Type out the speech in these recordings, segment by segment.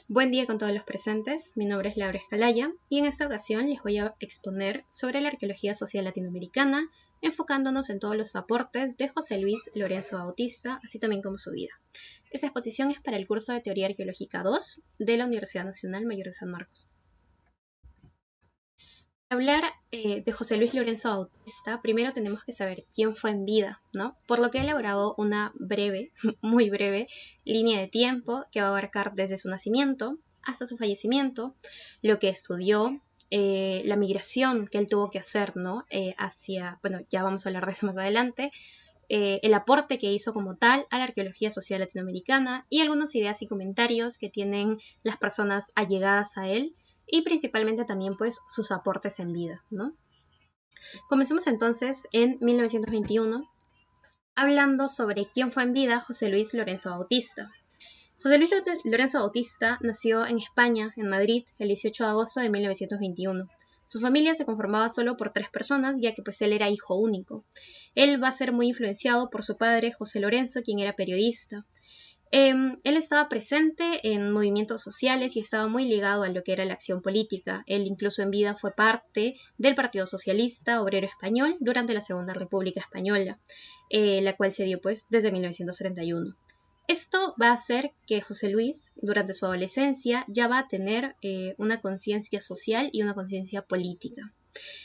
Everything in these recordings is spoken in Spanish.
Buen día con todos los presentes, mi nombre es Laura Escalaya y en esta ocasión les voy a exponer sobre la arqueología social latinoamericana, enfocándonos en todos los aportes de José Luis Lorenzo Bautista, así también como su vida. Esta exposición es para el curso de Teoría Arqueológica 2 de la Universidad Nacional Mayor de San Marcos. Para hablar de José Luis Lorenzo Bautista, primero tenemos que saber quién fue en vida, ¿no? Por lo que he elaborado una breve, muy breve, línea de tiempo que va a abarcar desde su nacimiento hasta su fallecimiento, lo que estudió, la migración que él tuvo que hacer, ¿no? Bueno, ya vamos a hablar de eso más adelante, el aporte que hizo como tal a la arqueología social latinoamericana y algunas ideas y comentarios que tienen las personas allegadas a él y principalmente también pues sus aportes en vida, ¿no? Comencemos entonces en 1921 hablando sobre quién fue en vida José Luis Lorenzo Bautista. José Luis Lorenzo Bautista nació en España, en Madrid, el 18 de agosto de 1921. Su familia se conformaba solo por 3 personas, ya que pues él era hijo único. Él va a ser muy influenciado por su padre, José Lorenzo, quien era periodista. Él estaba presente en movimientos sociales y estaba muy ligado a lo que era la acción política. Él incluso en vida fue parte del Partido Socialista Obrero Español durante la Segunda República Española, la cual se dio pues desde 1931. Esto va a hacer que José Luis, durante su adolescencia, ya va a tener una conciencia social y una conciencia política.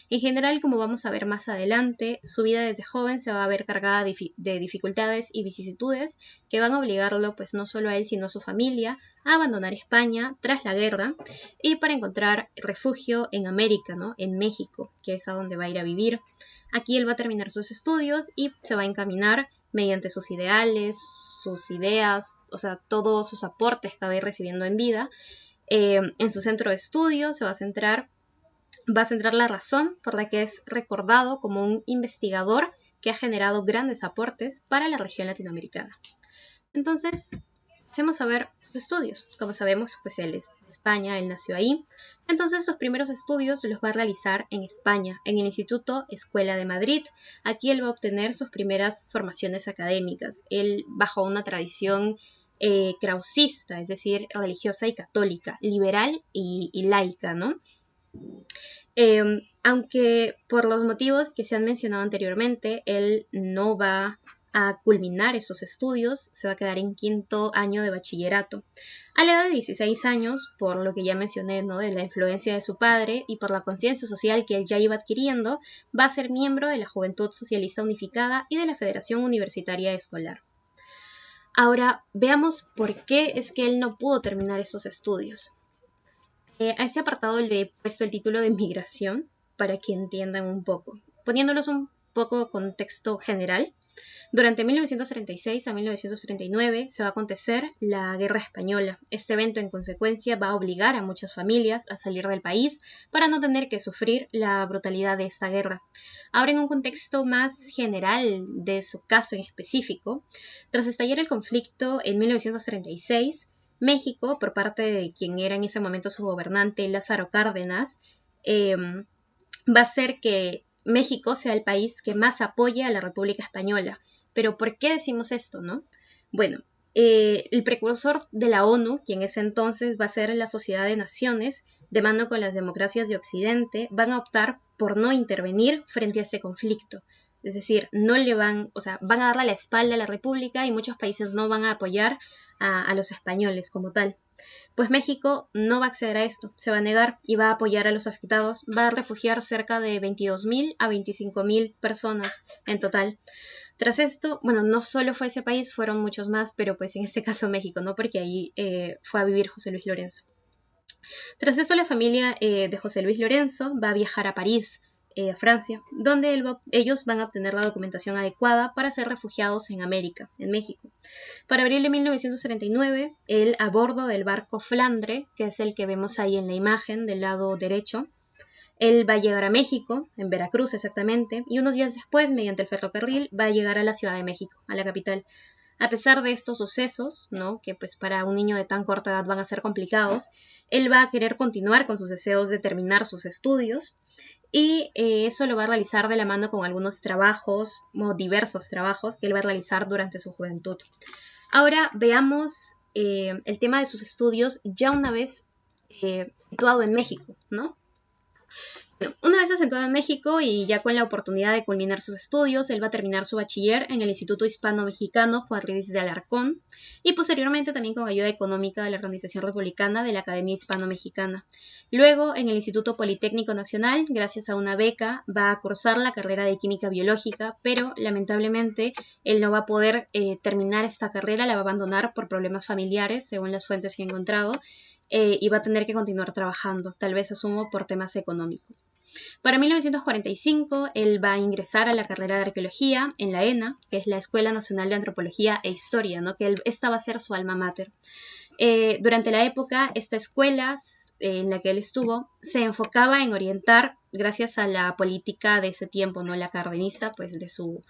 En general, como vamos a ver más adelante, su vida desde joven se va a ver cargada de dificultades y vicisitudes que van a obligarlo, pues no solo a él, sino a su familia, a abandonar España tras la guerra y para encontrar refugio en América, ¿no? En México, que es a donde va a ir a vivir. Aquí él va a terminar sus estudios y se va a encaminar mediante sus ideales, sus ideas, o sea, todos sus aportes que va a ir recibiendo en vida. En su centro de estudio se va a centrar la razón por la que es recordado como un investigador que ha generado grandes aportes para la región latinoamericana. Entonces, pasemos a ver sus estudios. Como sabemos, pues él es de España, él nació ahí. Entonces, sus primeros estudios los va a realizar en España, en el Instituto Escuela de Madrid. Aquí él va a obtener sus primeras formaciones académicas. Él bajo una tradición krausista, es decir, religiosa y católica, liberal y laica, ¿no? Aunque por los motivos que se han mencionado anteriormente, él no va a culminar esos estudios, se va a quedar en 5º año de bachillerato. A la edad de 16 años, por lo que ya mencioné, ¿no? De la influencia de su padre y por la conciencia social que él ya iba adquiriendo, va a ser miembro de la Juventud Socialista Unificada y de la Federación Universitaria Escolar. Ahora, veamos por qué es que él no pudo terminar esos estudios. A ese apartado le he puesto el título de migración para que entiendan un poco. Poniéndolos un poco contexto general, durante 1936 a 1939 se va a acontecer la Guerra Española. Este evento en consecuencia va a obligar a muchas familias a salir del país para no tener que sufrir la brutalidad de esta guerra. Ahora en un contexto más general de su caso en específico, tras estallar el conflicto en 1936, México, por parte de quien era en ese momento su gobernante, Lázaro Cárdenas, va a hacer que México sea el país que más apoya a la República Española. Pero ¿por qué decimos esto, no? Bueno, el precursor de la ONU, quien es entonces va a ser la Sociedad de Naciones, de mano con las democracias de Occidente, van a optar por no intervenir frente a ese conflicto. Es decir, van a darle la espalda a la República y muchos países no van a apoyar a los españoles como tal. Pues México no va a acceder a esto, se va a negar y va a apoyar a los afectados, va a refugiar cerca de 22.000 a 25.000 personas en total. Tras esto, bueno, no solo fue ese país, fueron muchos más, pero pues en este caso México, ¿no? Porque ahí fue a vivir José Luis Lorenzo. Tras eso, la familia de José Luis Lorenzo va a viajar a París, a Francia, donde ellos van a obtener la documentación adecuada para ser refugiados en América, en México. Para abril de 1939, él a bordo del barco Flandre, que es el que vemos ahí en la imagen del lado derecho, él va a llegar a México, en Veracruz exactamente, y unos días después, mediante el ferrocarril, va a llegar a la Ciudad de México, a la capital. A pesar de estos sucesos, ¿no? Que pues para un niño de tan corta edad van a ser complicados, él va a querer continuar con sus deseos de terminar sus estudios y eso lo va a realizar de la mano con algunos trabajos, o diversos trabajos que él va a realizar durante su juventud. Ahora veamos el tema de sus estudios ya una vez situado en México, ¿no? Una vez asentado en México y ya con la oportunidad de culminar sus estudios, él va a terminar su bachiller en el Instituto Hispano-Mexicano Juan Ruiz de Alarcón y posteriormente también con ayuda económica de la Organización Republicana de la Academia Hispano-Mexicana. Luego, en el Instituto Politécnico Nacional, gracias a una beca, va a cursar la carrera de Química Biológica, pero lamentablemente él no va a poder terminar esta carrera, la va a abandonar por problemas familiares, según las fuentes que he encontrado, y va a tener que continuar trabajando, tal vez asumo por temas económicos. Para 1945, él va a ingresar a la carrera de arqueología en la ENA, que es la Escuela Nacional de Antropología e Historia, ¿no? Que esta va a ser su alma mater. Durante la época, esta escuela en la que él estuvo se enfocaba en orientar, gracias a la política de ese tiempo, ¿no? La cardenista, pues de su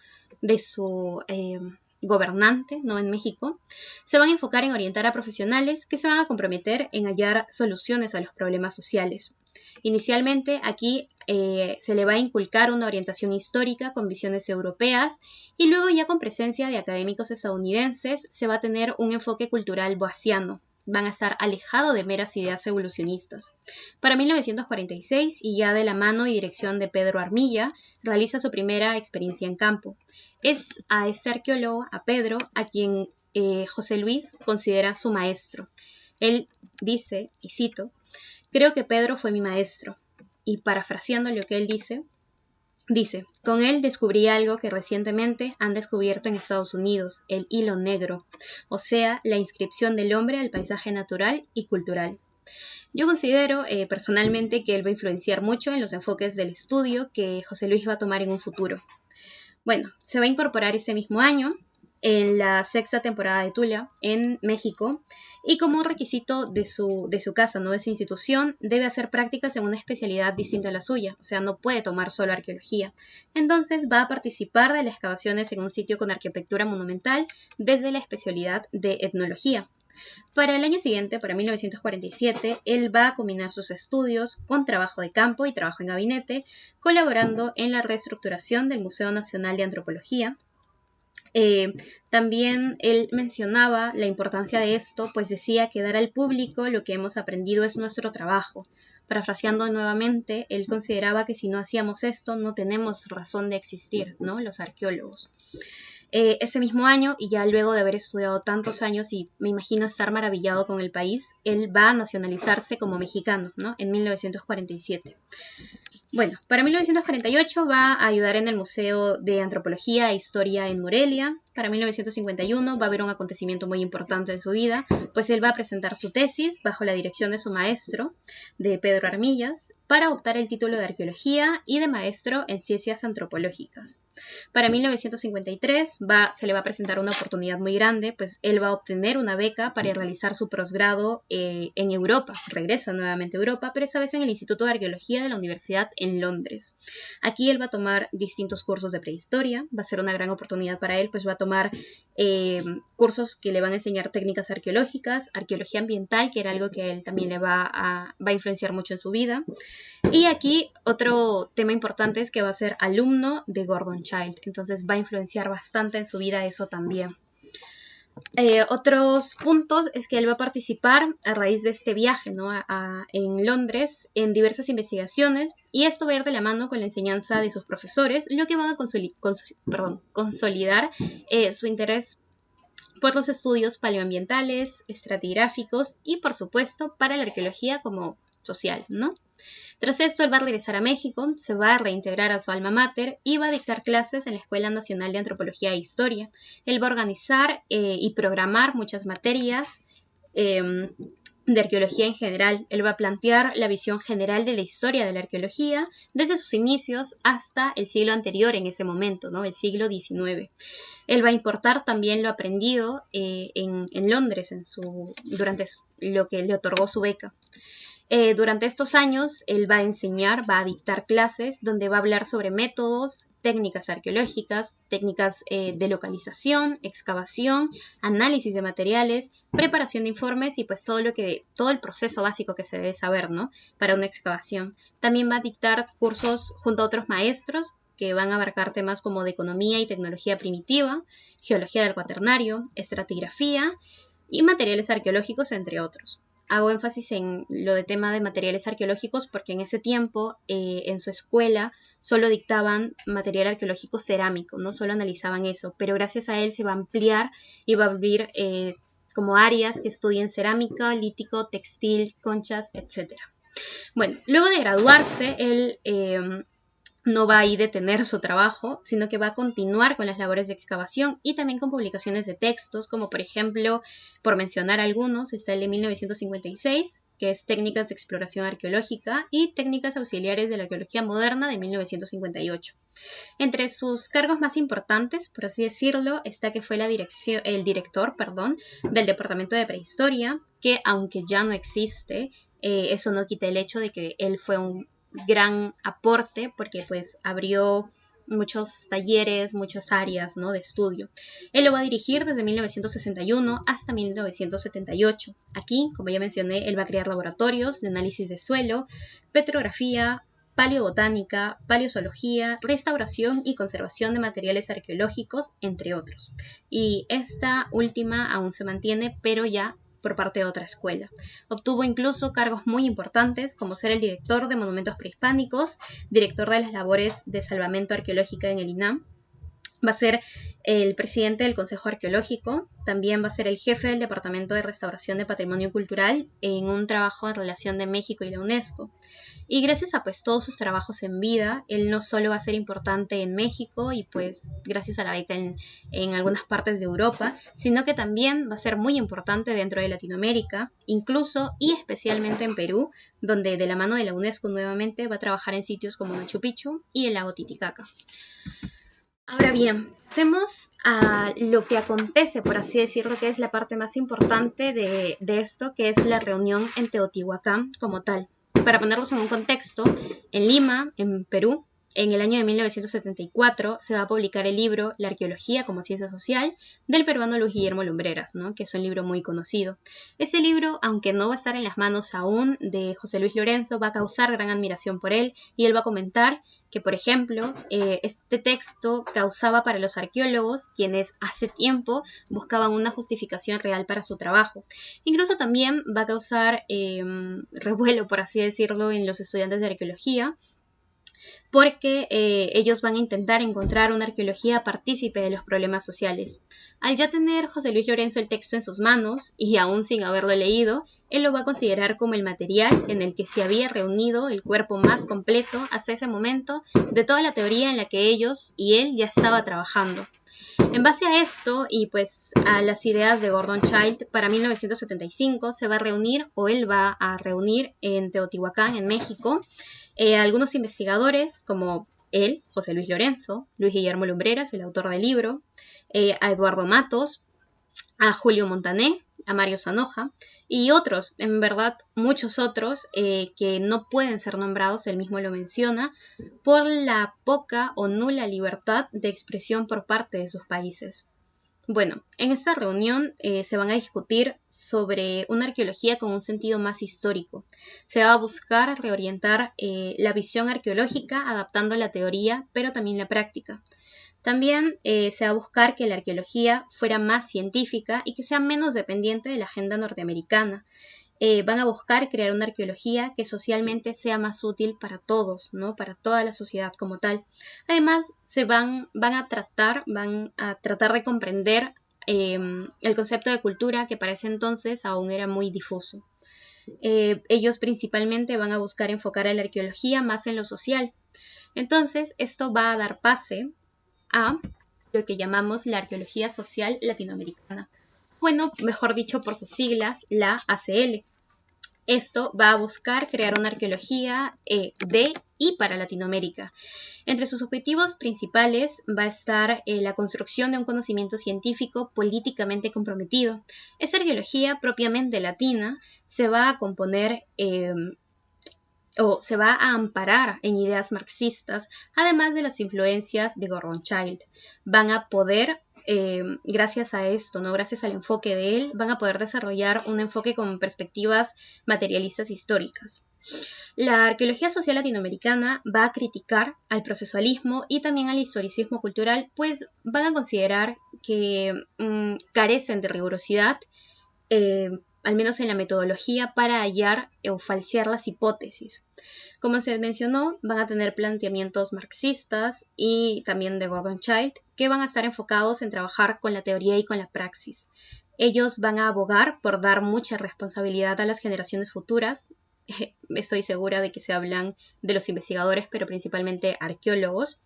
gobernante, ¿no? En México, se van a enfocar en orientar a profesionales que se van a comprometer en hallar soluciones a los problemas sociales. Inicialmente aquí se le va a inculcar una orientación histórica con visiones europeas y luego ya con presencia de académicos estadounidenses se va a tener un enfoque cultural boasiano. Van a estar alejados de meras ideas evolucionistas. Para 1946, y ya de la mano y dirección de Pedro Armilla, realiza su primera experiencia en campo. Es a ese arqueólogo, a Pedro, a quien José Luis considera su maestro. Él dice, y cito, creo que Pedro fue mi maestro, y parafraseando lo que él dice, con él descubrí algo que recientemente han descubierto en Estados Unidos, el hilo negro, o sea, la inscripción del hombre al paisaje natural y cultural. Yo considero personalmente que él va a influenciar mucho en los enfoques del estudio que José Luis va a tomar en un futuro. Bueno, se va a incorporar ese mismo año en la 6ª temporada de Tula, en México, y como requisito de su casa, no de su institución, debe hacer prácticas en una especialidad distinta a la suya, o sea, no puede tomar solo arqueología. Entonces va a participar de las excavaciones en un sitio con arquitectura monumental desde la especialidad de etnología. Para el año siguiente, para 1947, él va a combinar sus estudios con trabajo de campo y trabajo en gabinete, colaborando en la reestructuración del Museo Nacional de Antropología. También él mencionaba la importancia de esto, pues decía que dar al público lo que hemos aprendido es nuestro trabajo. Parafraseando nuevamente, él consideraba que si no hacíamos esto no tenemos razón de existir, ¿no? Los arqueólogos. Ese mismo año, y ya luego de haber estudiado tantos años y me imagino estar maravillado con el país, él va a nacionalizarse como mexicano, ¿no? En 1947. Bueno, para 1948 va a ayudar en el Museo de Antropología e Historia en Morelia. Para 1951 va a haber un acontecimiento muy importante en su vida, pues él va a presentar su tesis bajo la dirección de su maestro, de Pedro Armillas, para optar el título de Arqueología y de maestro en Ciencias Antropológicas. Para 1953 se le va a presentar una oportunidad muy grande, pues él va a obtener una beca para realizar su posgrado en Europa. Regresa nuevamente a Europa, pero esa vez en el Instituto de Arqueología de la Universidad en Londres. Aquí él va a tomar distintos cursos de prehistoria, va a ser una gran oportunidad para él, pues va a tomar cursos que le van a enseñar técnicas arqueológicas, arqueología ambiental, que era algo que a él también le va a influenciar mucho en su vida. Y aquí otro tema importante es que va a ser alumno de Gordon Childe, entonces va a influenciar bastante en su vida eso también. Otros puntos es que él va a participar a raíz de este viaje, ¿no? en Londres en diversas investigaciones y esto va a ir de la mano con la enseñanza de sus profesores, lo que va a consolidar su interés por los estudios paleoambientales, estratigráficos y por supuesto para la arqueología como social, ¿no? Tras esto, él va a regresar a México, se va a reintegrar a su alma mater y va a dictar clases en la Escuela Nacional de Antropología e Historia. Él va a organizar y programar muchas materias de arqueología en general. Él va a plantear la visión general de la historia de la arqueología desde sus inicios hasta el siglo anterior en ese momento, ¿no? El siglo XIX. Él va a importar también lo aprendido en Londres durante lo que le otorgó su beca. Durante estos años, él va a enseñar, va a dictar clases donde va a hablar sobre métodos, técnicas arqueológicas, técnicas de localización, excavación, análisis de materiales, preparación de informes y pues todo el proceso básico que se debe saber, ¿no? Para una excavación. También va a dictar cursos junto a otros maestros que van a abarcar temas como de economía y tecnología primitiva, geología del cuaternario, estratigrafía y materiales arqueológicos, entre otros. Hago énfasis en lo de tema de materiales arqueológicos porque en ese tiempo en su escuela solo dictaban material arqueológico cerámico, no solo analizaban eso, pero gracias a él se va a ampliar y va a abrir como áreas que estudien cerámica, lítico, textil, conchas, etc. Bueno, luego de graduarse, él no va a ir a detener su trabajo, sino que va a continuar con las labores de excavación y también con publicaciones de textos, como por ejemplo, por mencionar algunos, está el de 1956, que es Técnicas de Exploración Arqueológica, y Técnicas Auxiliares de la Arqueología Moderna de 1958. Entre sus cargos más importantes, por así decirlo, está que fue el director del Departamento de Prehistoria, que aunque ya no existe, eso no quita el hecho de que él fue un gran aporte porque pues abrió muchos talleres, muchas áreas, ¿no?, de estudio. Él lo va a dirigir desde 1961 hasta 1978. Aquí, como ya mencioné, él va a crear laboratorios de análisis de suelo, petrografía, paleobotánica, paleozoología, restauración y conservación de materiales arqueológicos, entre otros. Y esta última aún se mantiene, pero ya por parte de otra escuela. Obtuvo incluso cargos muy importantes como ser el director de monumentos prehispánicos, director de las labores de salvamento arqueológica en el INAM, va a ser el presidente del Consejo Arqueológico, también va a ser el jefe del Departamento de Restauración de Patrimonio Cultural en un trabajo en relación de México y la UNESCO. Y gracias a pues todos sus trabajos en vida, él no solo va a ser importante en México y pues gracias a la beca en algunas partes de Europa, sino que también va a ser muy importante dentro de Latinoamérica, incluso y especialmente en Perú, donde de la mano de la UNESCO nuevamente va a trabajar en sitios como Machu Picchu y el lago Titicaca. Ahora bien, pasemos a lo que acontece, por así decirlo, que es la parte más importante de esto, que es la reunión en Teotihuacán como tal. Para ponerlos en un contexto, en Lima, en Perú, en el año de 1974 se va a publicar el libro La arqueología como ciencia social del peruano Luis Guillermo Lumbreras, ¿no?, que es un libro muy conocido. Ese libro, aunque no va a estar en las manos aún de José Luis Lorenzo, va a causar gran admiración por él y él va a comentar que, por ejemplo, este texto causaba para los arqueólogos, quienes hace tiempo buscaban una justificación real para su trabajo. Incluso también va a causar revuelo, por así decirlo, en los estudiantes de arqueología, porque ellos van a intentar encontrar una arqueología partícipe de los problemas sociales. Al ya tener José Luis Lorenzo el texto en sus manos, y aún sin haberlo leído, él lo va a considerar como el material en el que se había reunido el cuerpo más completo hasta ese momento de toda la teoría en la que ellos y él ya estaba trabajando. En base a esto y pues a las ideas de Gordon Childe, para 1975 se va a reunir, o él va a reunir en Teotihuacán, en México, algunos investigadores como él, José Luis Lorenzo, Luis Guillermo Lumbreras, el autor del libro, a Eduardo Matos, a Julio Montané, a Mario Zanoja y otros, en verdad muchos otros que no pueden ser nombrados, él mismo lo menciona, por la poca o nula libertad de expresión por parte de sus países. Bueno, en esta reunión se van a discutir sobre una arqueología con un sentido más histórico. Se va a buscar reorientar la visión arqueológica adaptando la teoría, pero también la práctica. También se va a buscar que la arqueología fuera más científica y que sea menos dependiente de la agenda norteamericana. Van a buscar crear una arqueología que socialmente sea más útil para todos, ¿no?, para toda la sociedad como tal. Además, van a tratar de comprender el concepto de cultura, que para ese entonces aún era muy difuso. Ellos principalmente van a buscar enfocar a la arqueología más en lo social. Entonces, esto va a dar pase a lo que llamamos la arqueología social latinoamericana. Bueno, mejor dicho por sus siglas, la ACL. Esto va a buscar crear una arqueología de y para Latinoamérica. Entre sus objetivos principales va a estar la construcción de un conocimiento científico políticamente comprometido. Esa arqueología propiamente latina se va a componer o se va a amparar en ideas marxistas, además de las influencias de Gordon Childe. Van a poder, gracias a esto, ¿no? Gracias al enfoque de él, van a poder desarrollar un enfoque con perspectivas materialistas históricas. La arqueología social latinoamericana va a criticar al procesualismo y también al historicismo cultural, pues van a considerar que carecen de rigurosidad, al menos en la metodología, para hallar o falsear las hipótesis. Como se mencionó, van a tener planteamientos marxistas y también de Gordon Childe, que van a estar enfocados en trabajar con la teoría y con la praxis. Ellos van a abogar por dar mucha responsabilidad a las generaciones futuras. Estoy segura de que se hablan de los investigadores, pero principalmente arqueólogos,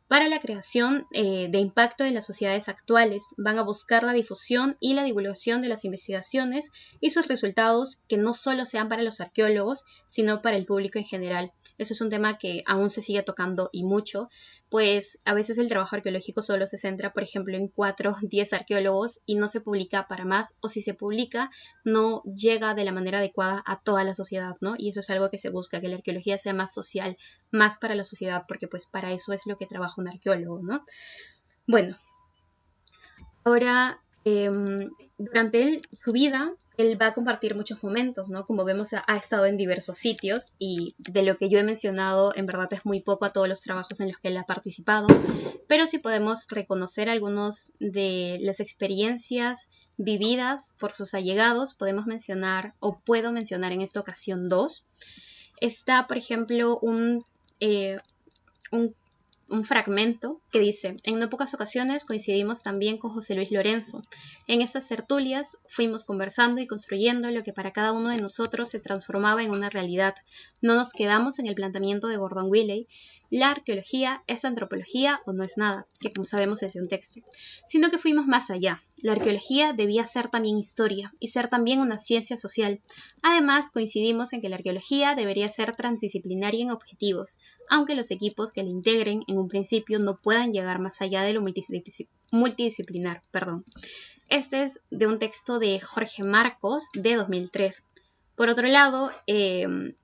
para la creación de impacto en las sociedades actuales. Van a buscar la difusión y la divulgación de las investigaciones y sus resultados, que no solo sean para los arqueólogos, sino para el público en general. Eso es un tema que aún se sigue tocando y mucho, pues a veces el trabajo arqueológico solo se centra, por ejemplo, en 4 o 10 arqueólogos y no se publica para más, o si se publica, no llega de la manera adecuada a toda la sociedad, ¿no? Y eso es algo que se busca, que la arqueología sea más social, más para la sociedad, porque pues para eso es lo que trabaja un arqueólogo, ¿no? Bueno, ahora, durante su vida, él va a compartir muchos momentos, ¿no? Como vemos, ha estado en diversos sitios y de lo que yo he mencionado, en verdad es muy poco a todos los trabajos en los que él ha participado, pero sí podemos reconocer algunos de las experiencias vividas por sus allegados. Podemos mencionar, o puedo mencionar en esta ocasión, 2. Está, por ejemplo, un fragmento que dice: en no pocas ocasiones coincidimos también con José Luis Lorenzo. En estas tertulias fuimos conversando y construyendo lo que para cada uno de nosotros se transformaba en una realidad. No nos quedamos en el planteamiento de Gordon Willey: la arqueología es antropología o no es nada, que como sabemos es de un texto, sino que fuimos más allá. La arqueología debía ser también historia y ser también una ciencia social. Además, coincidimos en que la arqueología debería ser transdisciplinaria en objetivos, aunque los equipos que la integren en un principio no puedan llegar más allá de lo multidisciplinar. Este es de un texto de Jorge Marcos de 2003. Por otro lado, en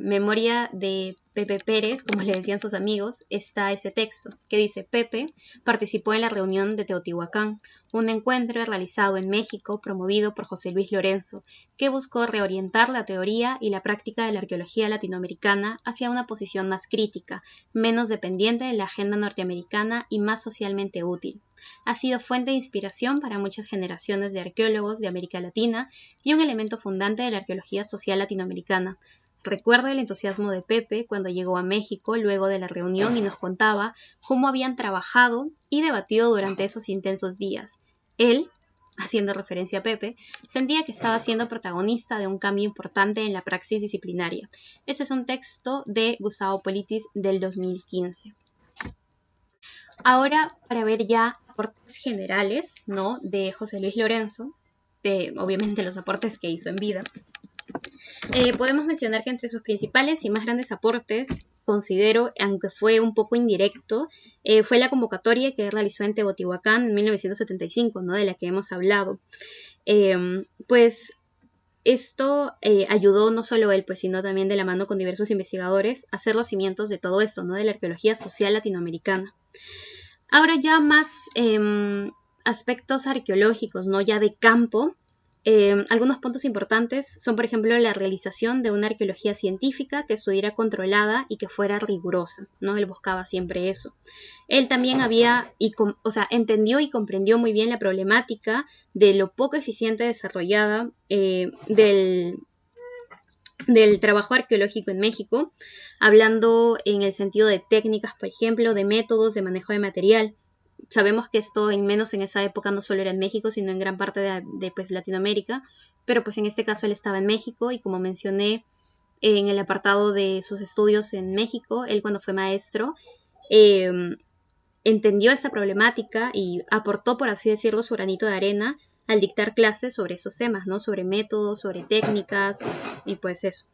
memoria de Pepe Pérez, como le decían sus amigos, está este texto que dice: Pepe participó en la reunión de Teotihuacán, un encuentro realizado en México promovido por José Luis Lorenzo, que buscó reorientar la teoría y la práctica de la arqueología latinoamericana hacia una posición más crítica, menos dependiente de la agenda norteamericana y más socialmente útil. Ha sido fuente de inspiración para muchas generaciones de arqueólogos de América Latina y un elemento fundante de la arqueología social latinoamericana. Recuerdo el entusiasmo de Pepe cuando llegó a México luego de la reunión y nos contaba cómo habían trabajado y debatido durante esos intensos días. Él, haciendo referencia a Pepe, sentía que estaba siendo protagonista de un cambio importante en la praxis disciplinaria. Ese es un texto de Gustavo Politis del 2015. Ahora, para ver ya aportes generales, ¿no?, de José Luis Lorenzo, obviamente los aportes que hizo en vida, podemos mencionar que entre sus principales y más grandes aportes, considero, aunque fue un poco indirecto, fue la convocatoria que realizó en Teotihuacán en 1975, ¿no?, de la que hemos hablado. Pues esto ayudó no solo él, pues, sino también de la mano con diversos investigadores a hacer los cimientos de todo esto, ¿no?, de la arqueología social latinoamericana. Ahora ya más aspectos arqueológicos, ¿no?, ya de campo. Algunos puntos importantes son, por ejemplo, la realización de una arqueología científica que estuviera controlada y que fuera rigurosa, ¿no? Él buscaba siempre eso. Él también entendió y comprendió muy bien la problemática de lo poco eficiente desarrollada del trabajo arqueológico en México, hablando en el sentido de técnicas, por ejemplo, de métodos de manejo de material. Sabemos que esto, menos en esa época, no solo era en México, sino en gran parte de pues, Latinoamérica, pero pues en este caso él estaba en México y, como mencioné en el apartado de sus estudios en México, él, cuando fue maestro, entendió esa problemática y aportó, por así decirlo, su granito de arena al dictar clases sobre esos temas, ¿no?, sobre métodos, sobre técnicas y pues eso.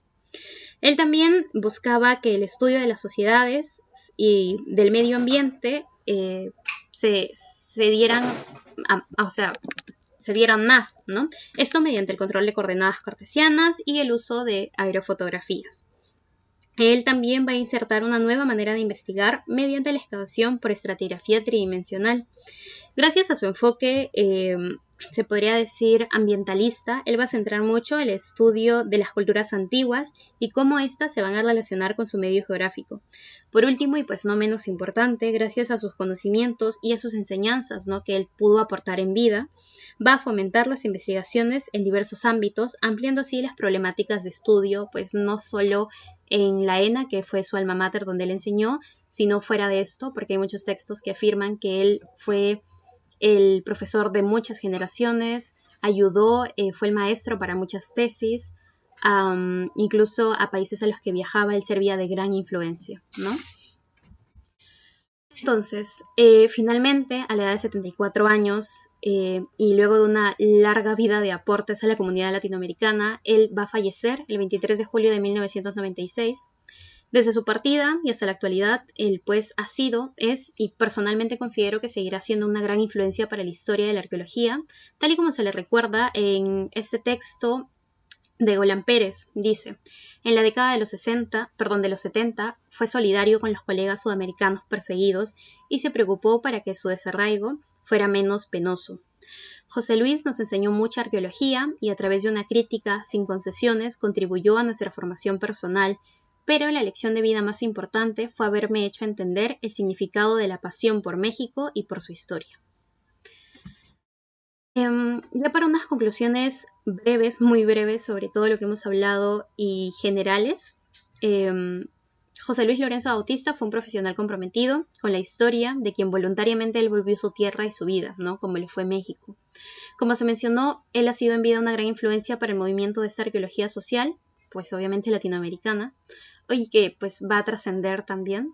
Él también buscaba que el estudio de las sociedades y del medio ambiente se dieran más, ¿no? Esto mediante el control de coordenadas cartesianas y el uso de aerofotografías. Él también va a insertar una nueva manera de investigar mediante la excavación por estratigrafía tridimensional. Gracias a su enfoque, se podría decir ambientalista, él va a centrar mucho el estudio de las culturas antiguas y cómo éstas se van a relacionar con su medio geográfico. Por último, y pues no menos importante, gracias a sus conocimientos y a sus enseñanzas, ¿no?, que él pudo aportar en vida, va a fomentar las investigaciones en diversos ámbitos, ampliando así las problemáticas de estudio, pues no solo en la ENA, que fue su alma mater donde él enseñó, sino fuera de esto, porque hay muchos textos que afirman que él fue el profesor de muchas generaciones, ayudó, fue el maestro para muchas tesis, incluso a países a los que viajaba él servía de gran influencia, ¿no? Entonces, finalmente, a la edad de 74 años y luego de una larga vida de aportes a la comunidad latinoamericana, él va a fallecer el 23 de julio de 1996. Desde su partida y hasta la actualidad, él pues ha sido, es y personalmente considero que seguirá siendo una gran influencia para la historia de la arqueología, tal y como se le recuerda en este texto de Golan Pérez. Dice: en la década de los 70, fue solidario con los colegas sudamericanos perseguidos y se preocupó para que su desarraigo fuera menos penoso. José Luis nos enseñó mucha arqueología y a través de una crítica sin concesiones contribuyó a nuestra formación personal, pero la lección de vida más importante fue haberme hecho entender el significado de la pasión por México y por su historia. Ya para unas conclusiones breves, muy breves, sobre todo lo que hemos hablado y generales, José Luis Lorenzo Bautista fue un profesional comprometido con la historia, de quien voluntariamente él volvió su tierra y su vida, ¿no?, como le fue México. Como se mencionó, él ha sido en vida una gran influencia para el movimiento de esta arqueología social, pues obviamente latinoamericana, y que pues va a trascender también.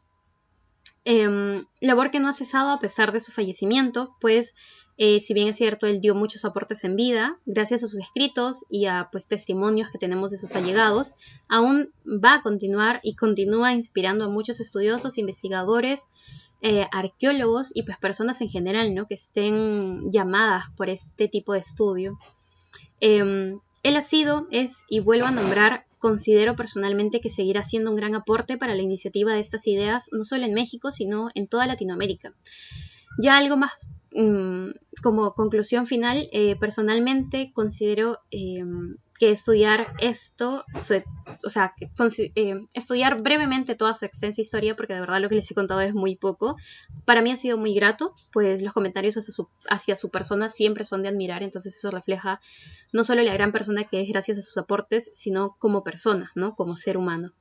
Labor que no ha cesado a pesar de su fallecimiento, pues si bien es cierto, él dio muchos aportes en vida, gracias a sus escritos y a pues testimonios que tenemos de sus allegados, aún va a continuar y continúa inspirando a muchos estudiosos, investigadores, arqueólogos y pues personas en general, ¿no?, que estén llamadas por este tipo de estudio. Él ha sido, es y vuelvo a nombrar, considero personalmente que seguirá siendo un gran aporte para la iniciativa de estas ideas, no solo en México, sino en toda Latinoamérica. Ya algo más como conclusión final, personalmente considero que estudiar esto, estudiar brevemente toda su extensa historia, porque de verdad lo que les he contado es muy poco, para mí ha sido muy grato, pues los comentarios hacia su persona siempre son de admirar, entonces eso refleja no solo la gran persona que es gracias a sus aportes, sino como persona, ¿no?, como ser humano.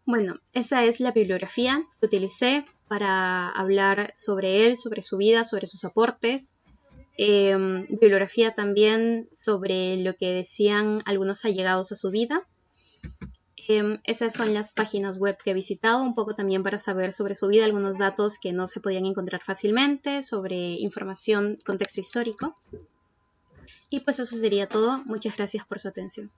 Bueno, esa es la bibliografía que utilicé para hablar sobre él, sobre su vida, sobre sus aportes. Bibliografía también sobre lo que decían algunos allegados a su vida. Esas son las páginas web que he visitado, un poco también para saber sobre su vida, algunos datos que no se podían encontrar fácilmente, sobre información, contexto histórico. Y pues eso sería todo. Muchas gracias por su atención.